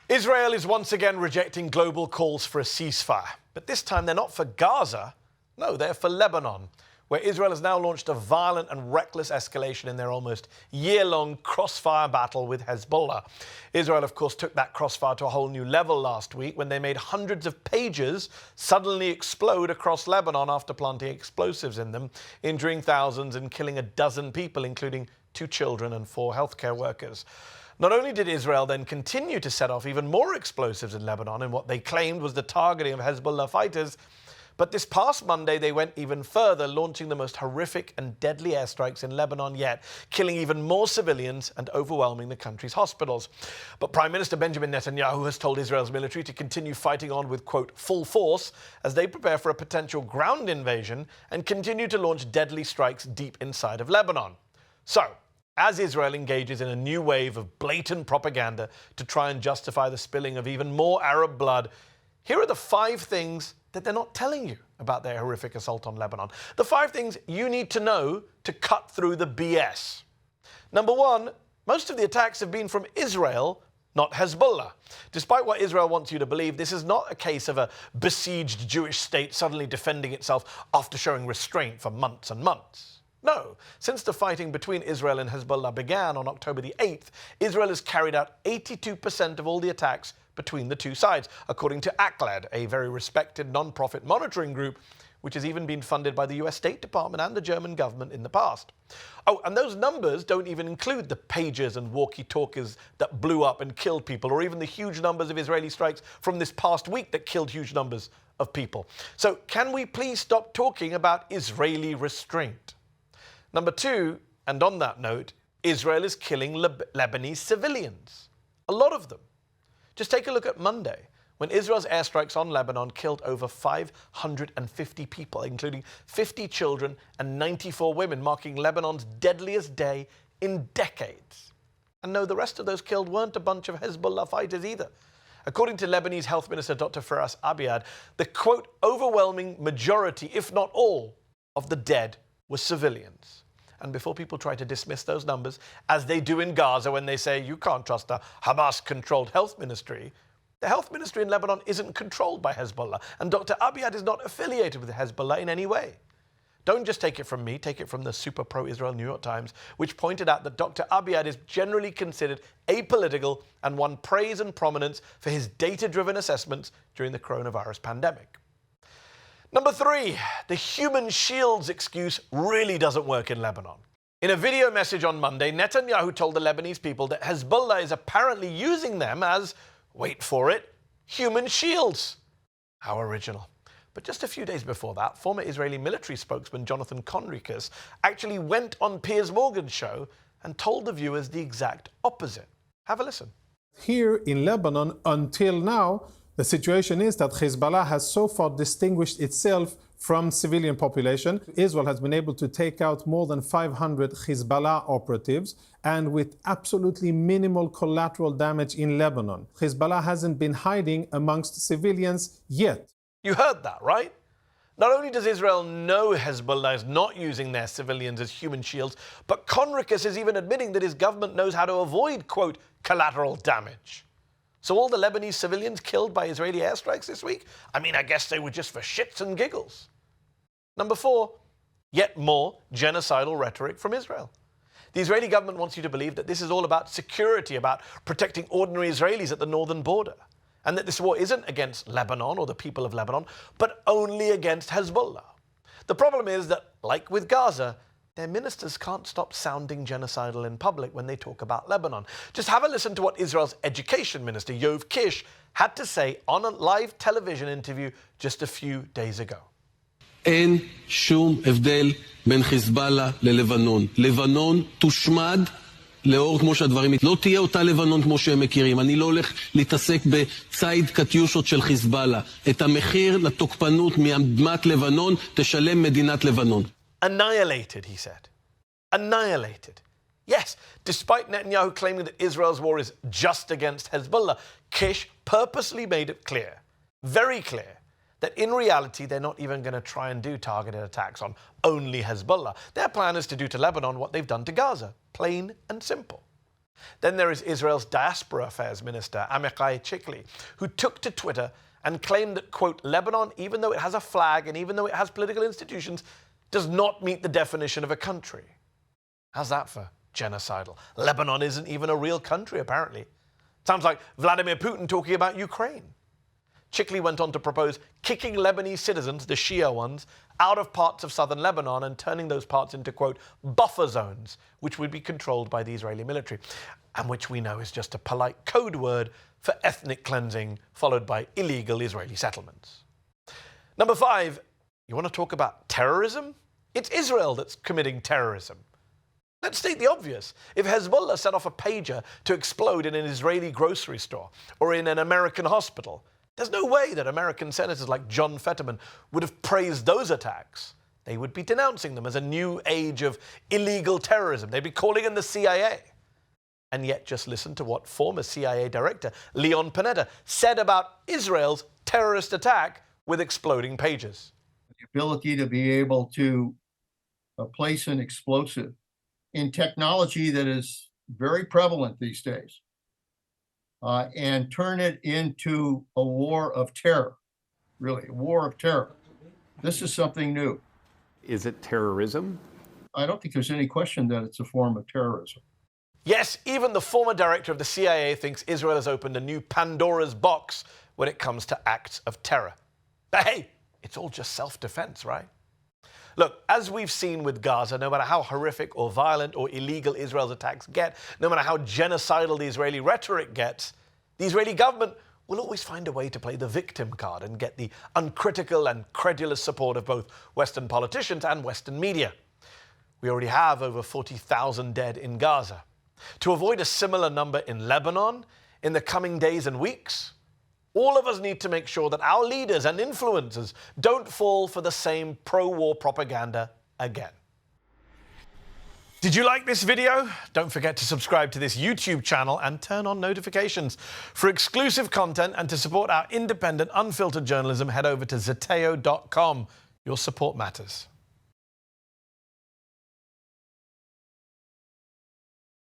Israel is once again rejecting global calls for a ceasefire. But this time they're not for Gaza. No, they're for Lebanon, where Israel has now launched a violent and reckless escalation in their almost year-long crossfire battle with Hezbollah. Israel, of course, took that crossfire to a whole new level last week when they made hundreds of pagers suddenly explode across Lebanon after planting explosives in them, injuring thousands and killing a dozen people, including 2 children and 4 healthcare workers. Not only did Israel then continue to set off even more explosives in Lebanon in what they claimed was the targeting of Hezbollah fighters, but this past Monday they went even further, launching the most horrific and deadly airstrikes in Lebanon yet, killing even more civilians and overwhelming the country's hospitals. But Prime Minister Benjamin Netanyahu has told Israel's military to continue fighting on with, quote, full force as they prepare for a potential ground invasion and continue to launch deadly strikes deep inside of Lebanon. So, as Israel engages in a new wave of blatant propaganda to try and justify the spilling of even more Arab blood, here are the 5 things that they're not telling you about their horrific assault on Lebanon. The 5 things you need to know to cut through the BS. Number 1, most of the attacks have been from Israel, not Hezbollah. Despite what Israel wants you to believe, this is not a case of a besieged Jewish state suddenly defending itself after showing restraint for months and months. No, since the fighting between Israel and Hezbollah began on October the 8th, Israel has carried out 82% of all the attacks between the two sides, according to ACLAD, a very respected non-profit monitoring group, which has even been funded by the US State Department and the German government in the past. Oh, and those numbers don't even include the pagers and walkie-talkies that blew up and killed people, or even the huge numbers of Israeli strikes from this past week that killed huge numbers of people. So can we please stop talking about Israeli restraint? Number 2, and on that note, Israel is killing Lebanese civilians. A lot of them. Just take a look at Monday, when Israel's airstrikes on Lebanon killed over 550 people, including 50 children and 94 women, marking Lebanon's deadliest day in decades. And no, the rest of those killed weren't a bunch of Hezbollah fighters either. According to Lebanese Health Minister Dr. Firas Abiad, the, quote, overwhelming majority, if not all, of the dead were civilians. And before people try to dismiss those numbers, as they do in Gaza when they say you can't trust a Hamas-controlled health ministry, the health ministry in Lebanon isn't controlled by Hezbollah, and Dr. Abiad is not affiliated with Hezbollah in any way. Don't just take it from me, take it from the super pro-Israel New York Times, which pointed out that Dr. Abiad is generally considered apolitical and won praise and prominence for his data-driven assessments during the coronavirus pandemic. Number 3, the human shields excuse really doesn't work in Lebanon. In a video message on Monday, Netanyahu told the Lebanese people that Hezbollah is apparently using them as, wait for it, human shields. How original. But just a few days before that, former Israeli military spokesman Jonathan Conricus actually went on Piers Morgan's show and told the viewers the exact opposite. Have a listen. Here in Lebanon, until now, the situation is that Hezbollah has so far distinguished itself from civilian population. Israel has been able to take out more than 500 Hezbollah operatives and with absolutely minimal collateral damage in Lebanon. Hezbollah hasn't been hiding amongst civilians yet. You heard that, right? Not only does Israel know Hezbollah is not using their civilians as human shields, but Conricus is even admitting that his government knows how to avoid, quote, collateral damage. So all the Lebanese civilians killed by Israeli airstrikes this week? I mean, I guess they were just for shits and giggles. Number 4, yet more genocidal rhetoric from Israel. The Israeli government wants you to believe that this is all about security, about protecting ordinary Israelis at the northern border, and that this war isn't against Lebanon or the people of Lebanon, but only against Hezbollah. The problem is that, like with Gaza, their ministers can't stop sounding genocidal in public when they talk about Lebanon. Just have a listen to what Israel's education minister, Yoav Kish, had to say on a live television interview just a few days ago. אין שום הבדל בין חיזבאללה ללבנון. לבנון תושמד לאור כמו שהדברים... לא תהיה אותה לבנון כמו שהם מכירים. אני לא הולך להתעסק בצייד קטיושות של חיזבאללה. את המחיר לתוקפנות מאדמת לבנון תשלם מדינת לבנון. Annihilated, he said. Annihilated. Yes, despite Netanyahu claiming that Israel's war is just against Hezbollah, Kish purposely made it clear, very clear, that in reality they're not even going to try and do targeted attacks on only Hezbollah. Their plan is to do to Lebanon what they've done to Gaza, plain and simple. Then there is Israel's Diaspora Affairs Minister, Amichai Chikli, who took to Twitter and claimed that, quote, Lebanon, even though it has a flag and even though it has political institutions, does not meet the definition of a country. How's that for genocidal? Lebanon isn't even a real country, apparently. Sounds like Vladimir Putin talking about Ukraine. Chikli went on to propose kicking Lebanese citizens, the Shia ones, out of parts of southern Lebanon and turning those parts into, quote, buffer zones, which would be controlled by the Israeli military, and which we know is just a polite code word for ethnic cleansing, followed by illegal Israeli settlements. Number 5, you want to talk about terrorism? It's Israel that's committing terrorism. Let's state the obvious. If Hezbollah set off a pager to explode in an Israeli grocery store or in an American hospital, there's no way that American senators like John Fetterman would have praised those attacks. They would be denouncing them as a new age of illegal terrorism. They'd be calling in the CIA. And yet just listen to what former CIA director Leon Panetta said about Israel's terrorist attack with exploding pagers. The ability to be able to place an explosive in technology that is very prevalent these days, and turn it into a war of terror, really, a war of terror. This is something new. Is it terrorism? I don't think there's any question that it's a form of terrorism. Yes, even the former director of the CIA thinks Israel has opened a new Pandora's box when it comes to acts of terror. But hey, it's all just self-defense, right? Look, as we've seen with Gaza, no matter how horrific or violent or illegal Israel's attacks get, no matter how genocidal the Israeli rhetoric gets, the Israeli government will always find a way to play the victim card and get the uncritical and credulous support of both Western politicians and Western media. We already have over 40,000 dead in Gaza. To avoid a similar number in Lebanon in the coming days and weeks, all of us need to make sure that our leaders and influencers don't fall for the same pro-war propaganda again. Did you like this video? Don't forget to subscribe to this YouTube channel and turn on notifications. For exclusive content and to support our independent, unfiltered journalism, head over to zeteo.com. Your support matters.